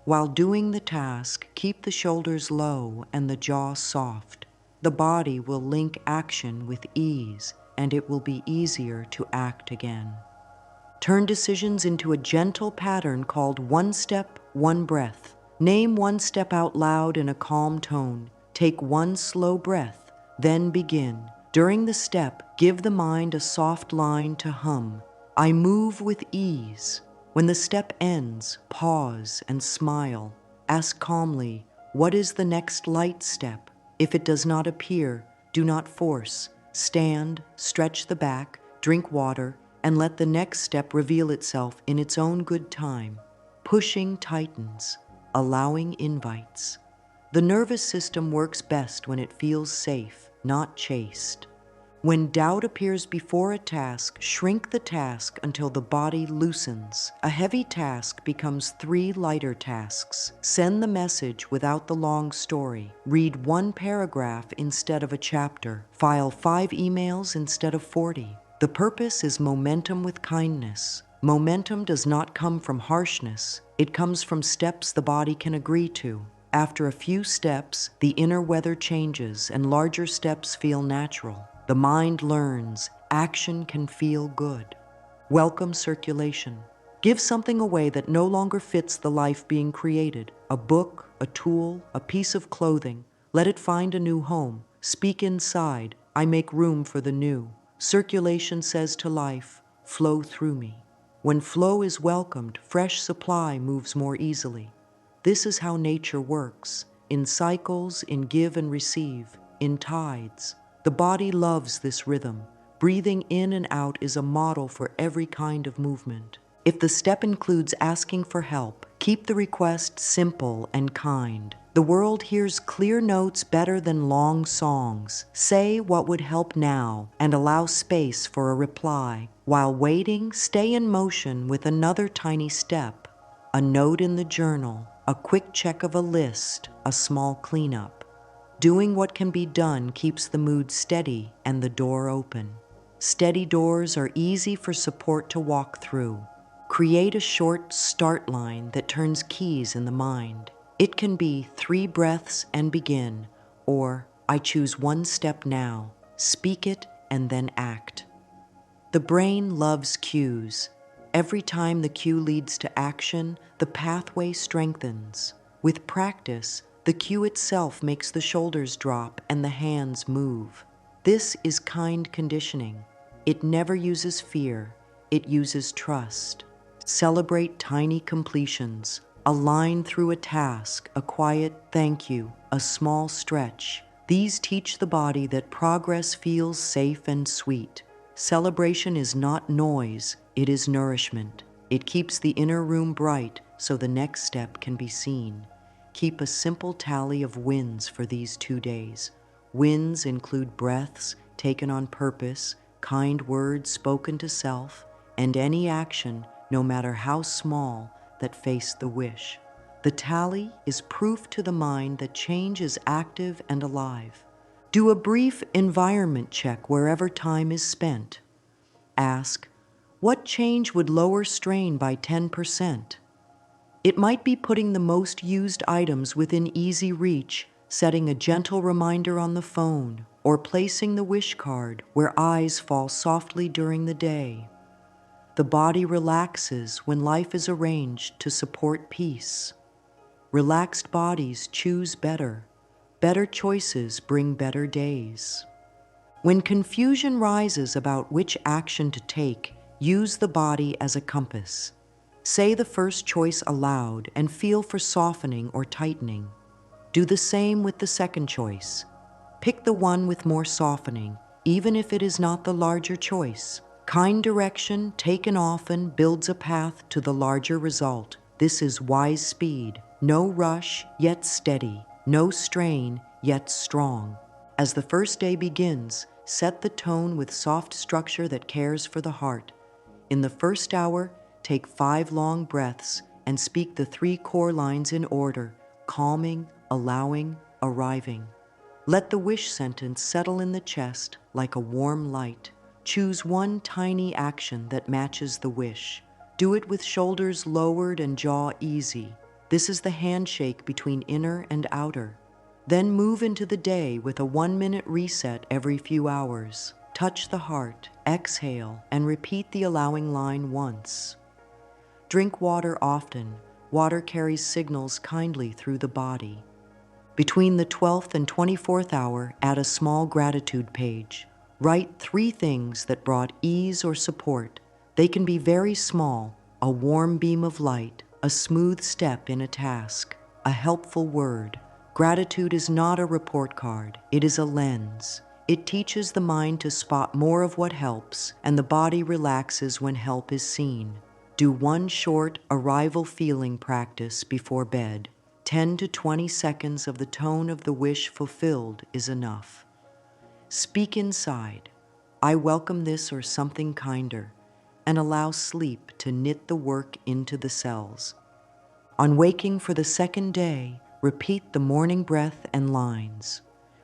While doing the task, keep the shoulders low and the jaw soft. The body will link action with ease, and it will be easier to act again. Turn decisions into a gentle pattern called one step, one breath. Name one step out loud in a calm tone. Take one slow breath, then begin. During the step, give the mind a soft line to hum. I move with ease. When the step ends, pause and smile. Ask calmly, what is the next light step? If it does not appear, do not force. Stand, stretch the back, drink water, and let the next step reveal itself in its own good time. Pushing tightens, allowing invites. The nervous system works best when it feels safe, not chased. When doubt appears before a task, shrink the task until the body loosens. A heavy task becomes 3 lighter tasks. Send the message without the long story. Read 1 paragraph instead of a chapter. File 5 emails instead of 40. The purpose is momentum with kindness. Momentum does not come from harshness. It comes from steps the body can agree to. After a few steps, the inner weather changes and larger steps feel natural. The mind learns, action can feel good. Welcome circulation. Give something away that no longer fits the life being created. A book, a tool, a piece of clothing. Let it find a new home. Speak inside. I make room for the new. Circulation says to life, flow through me. When flow is welcomed, fresh supply moves more easily. This is how nature works, in cycles, in give and receive, in tides. The body loves this rhythm. Breathing in and out is a model for every kind of movement. If the step includes asking for help, keep the request simple and kind. The world hears clear notes better than long songs. Say what would help now and allow space for a reply. While waiting, stay in motion with another tiny step. A note in the journal, a quick check of a list, a small cleanup. Doing what can be done keeps the mood steady and the door open. Steady doors are easy for support to walk through. Create a short start line that turns keys in the mind. It can be 3 breaths and begin, or I choose 1 step now. Speak it and then act. The brain loves cues. Every time the cue leads to action, the pathway strengthens. With practice, the cue itself makes the shoulders drop and the hands move. This is kind conditioning. It never uses fear, it uses trust. Celebrate tiny completions, a line through a task, a quiet thank you, a small stretch. These teach the body that progress feels safe and sweet. Celebration is not noise, it is nourishment. It keeps the inner room bright so the next step can be seen. Keep a simple tally of wins for these 2 days. Wins include breaths taken on purpose, kind words spoken to self, and any action, no matter how small, that faced the wish. The tally is proof to the mind that change is active and alive. Do a brief environment check wherever time is spent. Ask, what change would lower strain by 10%? It might be putting the most used items within easy reach, setting a gentle reminder on the phone, or placing the wish card where eyes fall softly during the day. The body relaxes when life is arranged to support peace. Relaxed bodies choose better. Better choices bring better days. When confusion rises about which action to take, use the body as a compass. Say the first choice aloud and feel for softening or tightening. Do the same with the second choice. Pick the one with more softening, even if it is not the larger choice. Kind direction, taken often, builds a path to the larger result. This is wise speed. No rush, yet steady. No strain, yet strong. As the first day begins, set the tone with soft structure that cares for the heart. In the first hour, take 5 long breaths and speak the 3 core lines in order: calming, allowing, arriving. Let the wish sentence settle in the chest like a warm light. Choose one tiny action that matches the wish. Do it with shoulders lowered and jaw easy. This is the handshake between inner and outer. Then move into the day with a 1-minute reset every few hours. Touch the heart, exhale, and repeat the allowing line once. Drink water often. Water carries signals kindly through the body. Between the 12th and 24th hour, add a small gratitude page. Write 3 things that brought ease or support. They can be very small: a warm beam of light, a smooth step in a task, a helpful word. Gratitude is not a report card, it is a lens. It teaches the mind to spot more of what helps, and the body relaxes when help is seen. Do one short arrival feeling practice before bed. 10 to 20 seconds of the tone of the wish fulfilled is enough. Speak inside, I welcome this or something kinder, and allow sleep to knit the work into the cells. On waking for the second day, repeat the morning breath and lines.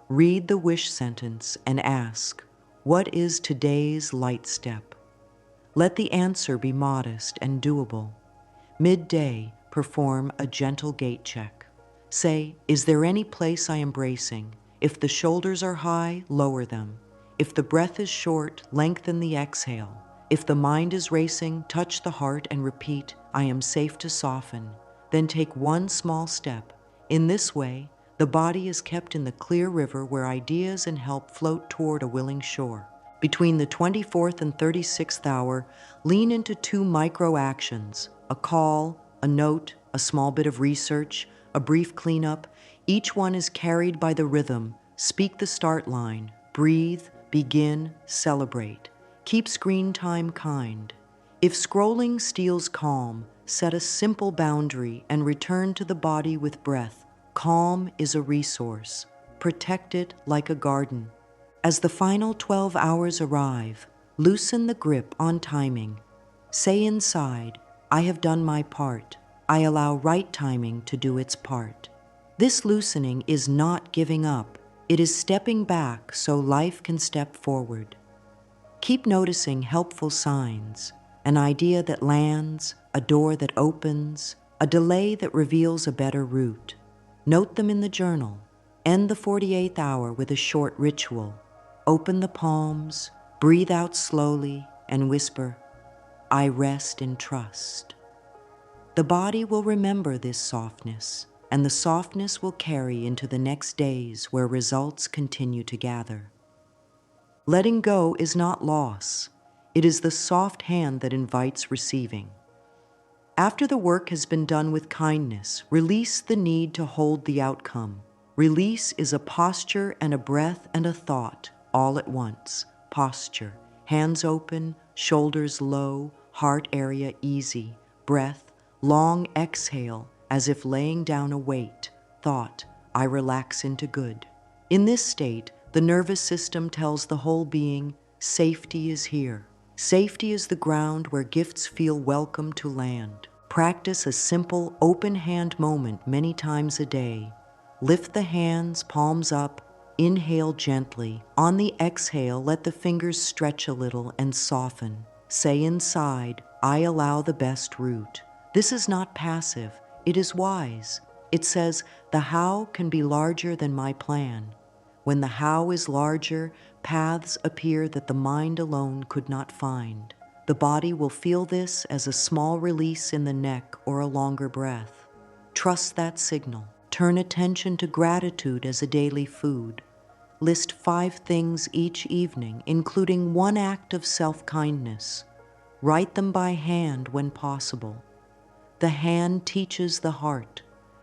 Read the wish sentence and ask, what is today's light step? Let the answer be modest and doable. Midday, perform a gentle gait check. Say, is there any place I am bracing? If the shoulders are high, lower them. If the breath is short, lengthen the exhale. If the mind is racing, touch the heart and repeat, I am safe to soften. Then take one small step. In this way, the body is kept in the clear river where ideas and help float toward a willing shore. Between the 24th and 36th hour, lean into 2 micro actions: a call, a note, a small bit of research, a brief cleanup. Each one is carried by the rhythm. Speak the start line. Breathe, begin, celebrate. Keep screen time kind. If scrolling steals calm, set a simple boundary and return to the body with breath. Calm is a resource. Protect it like a garden. As the final 12 hours arrive, loosen the grip on timing. Say inside, I have done my part. I allow right timing to do its part. This loosening is not giving up. It is stepping back so life can step forward. Keep noticing helpful signs: an idea that lands, a door that opens, a delay that reveals a better route. Note them in the journal. End the 48th hour with a short ritual. Open the palms, breathe out slowly, and whisper, "I rest in trust." The body will remember this softness, and the softness will carry into the next days where results continue to gather. Letting go is not loss. It is the soft hand that invites receiving. After the work has been done with kindness, release the need to hold the outcome. Release is a posture and a breath and a thought all at once. Posture, hands open, shoulders low, heart area easy. Breath, long exhale as if laying down a weight. Thought, I relax into good. In this state, the nervous system tells the whole being, safety is here. Safety is the ground where gifts feel welcome to land. Practice a simple open hand moment many times a day. Lift the hands, palms up, inhale gently. On the exhale, let the fingers stretch a little and soften. Say inside, I allow the best route. This is not passive, it is wise. It says, the how can be larger than my plan. When the how is larger, paths appear that the mind alone could not find. The body will feel this as a small release in the neck or a longer breath. Trust that signal. Turn attention to gratitude as a daily food. List 5 things each evening, including 1 act of self-kindness. Write them by hand when possible. The hand teaches the heart.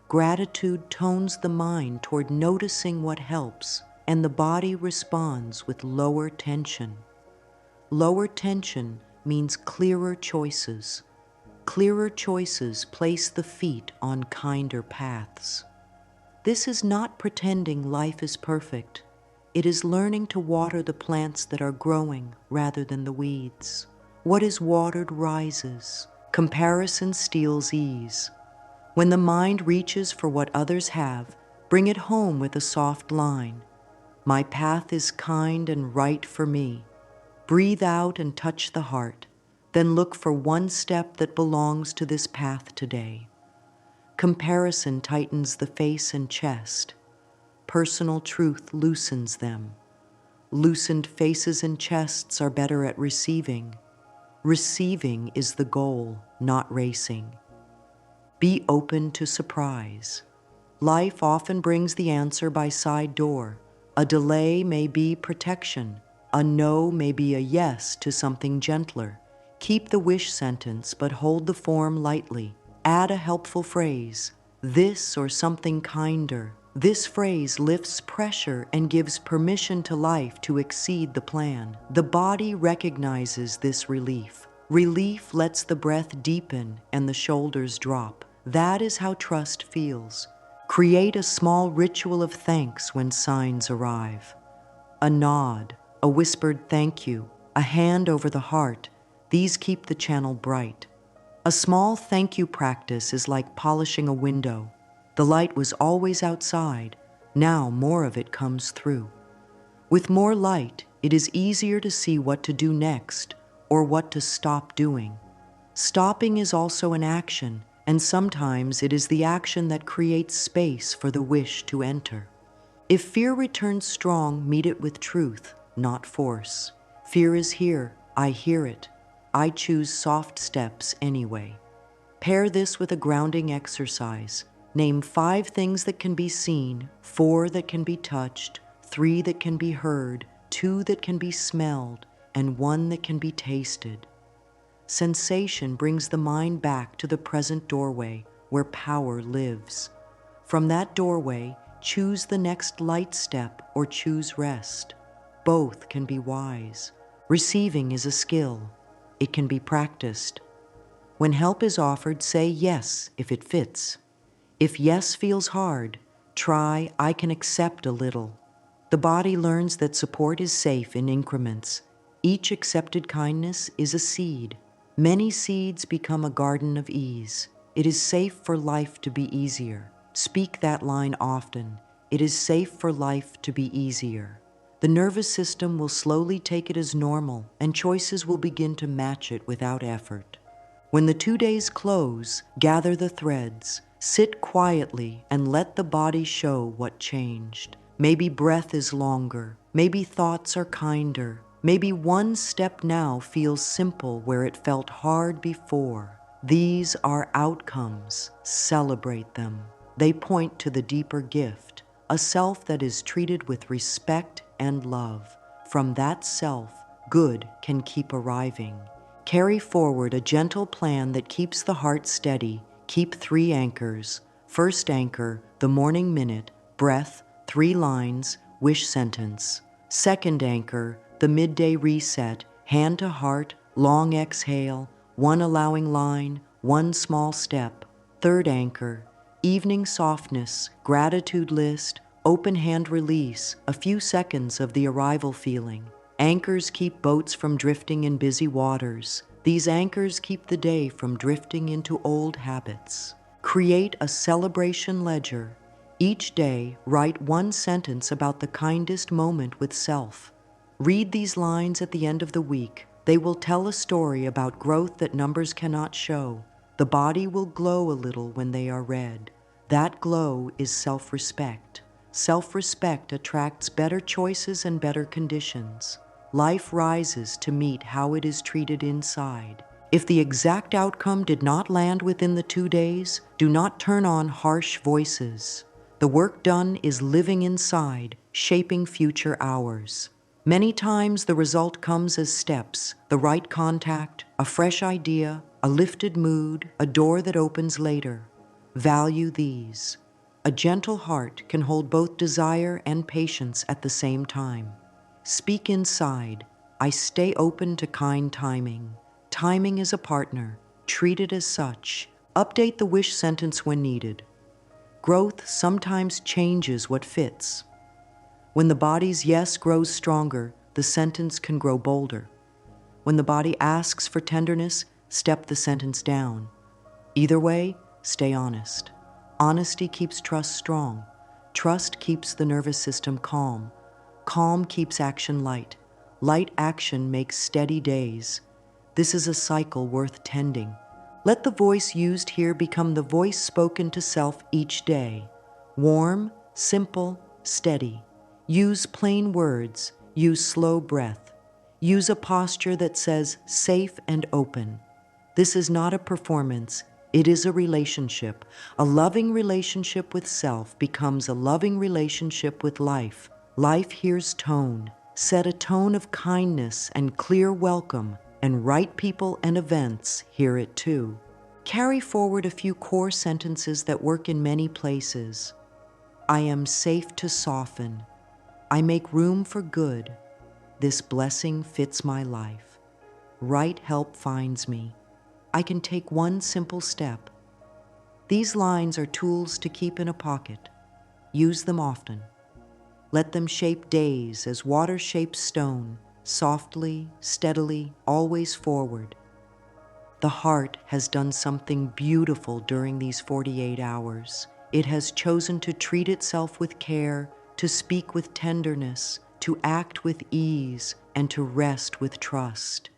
Gratitude tones the mind toward noticing what helps, and the body responds with lower tension. Lower tension means clearer choices. Clearer choices place the feet on kinder paths. This is not pretending life is perfect. It is learning to water the plants that are growing rather than the weeds. What is watered rises. Comparison steals ease. When the mind reaches for what others have, bring it home with a soft line. My path is kind and right for me. Breathe out and touch the heart. Then look for 1 step that belongs to this path today. Comparison tightens the face and chest. Personal truth loosens them. Loosened faces and chests are better at receiving. Receiving is the goal, not racing. Be open to surprise. Life often brings the answer by side door. A delay may be protection. A no may be a yes to something gentler. Keep the wish sentence, but hold the form lightly. Add a helpful phrase, this or something kinder. This phrase lifts pressure and gives permission to life to exceed the plan. The body recognizes this relief. Relief lets the breath deepen and the shoulders drop. That is how trust feels. Create a small ritual of thanks when signs arrive. A nod, a whispered thank you, a hand over the heart. These keep the channel bright. A small thank you practice is like polishing a window. The light was always outside. Now more of it comes through. With more light, it is easier to see what to do next or what to stop doing. Stopping is also an action, and sometimes it is the action that creates space for the wish to enter. If fear returns strong, meet it with truth, not force. Fear is here, I hear it. I choose soft steps anyway. Pair this with a grounding exercise. Name 5 things that can be seen, 4 that can be touched, 3 that can be heard, 2 that can be smelled, and 1 that can be tasted. Sensation brings the mind back to the present doorway where power lives. From that doorway, choose the next light step or choose rest. Both can be wise. Receiving is a skill. It can be practiced. When help is offered, say yes if it fits. If yes feels hard, try I can accept a little. The body learns that support is safe in increments. Each accepted kindness is a seed. Many seeds become a garden of ease. It is safe for life to be easier. Speak that line often. It is safe for life to be easier. The nervous system will slowly take it as normal, and choices will begin to match it without effort. When the 2 days close, gather the threads, sit quietly, and let the body show what changed. Maybe breath is longer, Maybe thoughts are kinder. Maybe one step now feels simple where it felt hard before. These are outcomes. Celebrate them. They point to the deeper gift, a self that is treated with respect and love. From that self, good can keep arriving. Carry forward a gentle plan that keeps the heart steady. Keep 3 anchors. First anchor, the morning minute, breath, 3 lines, wish sentence. Second anchor, the midday reset, hand to heart, long exhale, 1 allowing line, 1 small step. Third anchor, evening softness, gratitude list, open hand release, a few seconds of the arrival feeling. Anchors keep boats from drifting in busy waters. These anchors keep the day from drifting into old habits. Create a celebration ledger. Each day, write 1 sentence about the kindest moment with self. Read these lines at the end of the week. They will tell a story about growth that numbers cannot show. The body will glow a little when they are read. That glow is self-respect. Self-respect attracts better choices and better conditions. Life rises to meet how it is treated inside. If the exact outcome did not land within the 2 days, do not turn on harsh voices. The work done is living inside, shaping future hours. Many times the result comes as steps, the right contact, a fresh idea, a lifted mood, a door that opens later. Value these. A gentle heart can hold both desire and patience at the same time. Speak inside. I stay open to kind timing. Timing is a partner. Treat it as such. Update the wish sentence when needed. Growth sometimes changes what fits. When the body's yes grows stronger, the sentence can grow bolder. When the body asks for tenderness, step the sentence down. Either way, stay honest. Honesty keeps trust strong. Trust keeps the nervous system calm. Calm keeps action light. Light action makes steady days. This is a cycle worth tending. Let the voice used here become the voice spoken to self each day. Warm, simple, steady. Use plain words. Use slow breath. Use a posture that says safe and open. This is not a performance. It is a relationship. A loving relationship with self becomes a loving relationship with life. Life hears tone. Set a tone of kindness and clear welcome, and right people and events hear it too. Carry forward a few core sentences that work in many places. I am safe to soften. I make room for good. This blessing fits my life. Right help finds me. I can take 1 simple step. These lines are tools to keep in a pocket. Use them often. Let them shape days as water shapes stone, softly, steadily, always forward. The heart has done something beautiful during these 48 hours. It has chosen to treat itself with care, to speak with tenderness, to act with ease, and to rest with trust.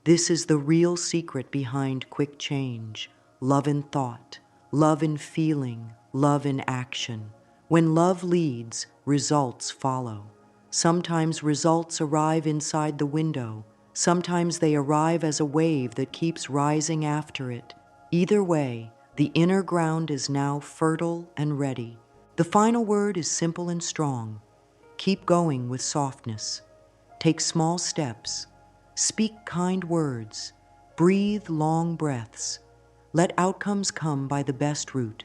This is the real secret behind quick change. Love in thought, love in feeling, love in action. When love leads, results follow. Sometimes results arrive inside the window. Sometimes they arrive as a wave that keeps rising after it. Either way, the inner ground is now fertile and ready. The final word is simple and strong. Keep going with softness. Take small steps. Speak kind words. Breathe long breaths. Let outcomes come by the best route.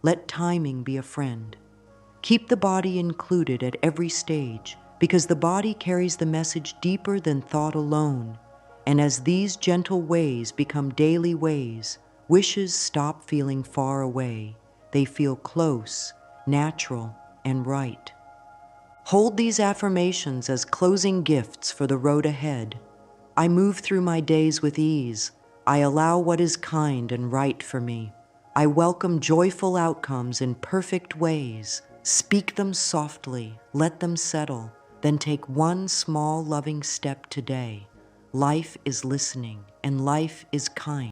Let timing be a friend. Keep the body included at every stage, because the body carries the message deeper than thought alone. And as these gentle ways become daily ways, wishes stop feeling far away. They feel close, natural, and right. Hold these affirmations as closing gifts for the road ahead. I move through my days with ease. I allow what is kind and right for me. I welcome joyful outcomes in perfect ways. Speak them softly, let them settle, then take 1 small loving step today. Life is listening, and life is kind.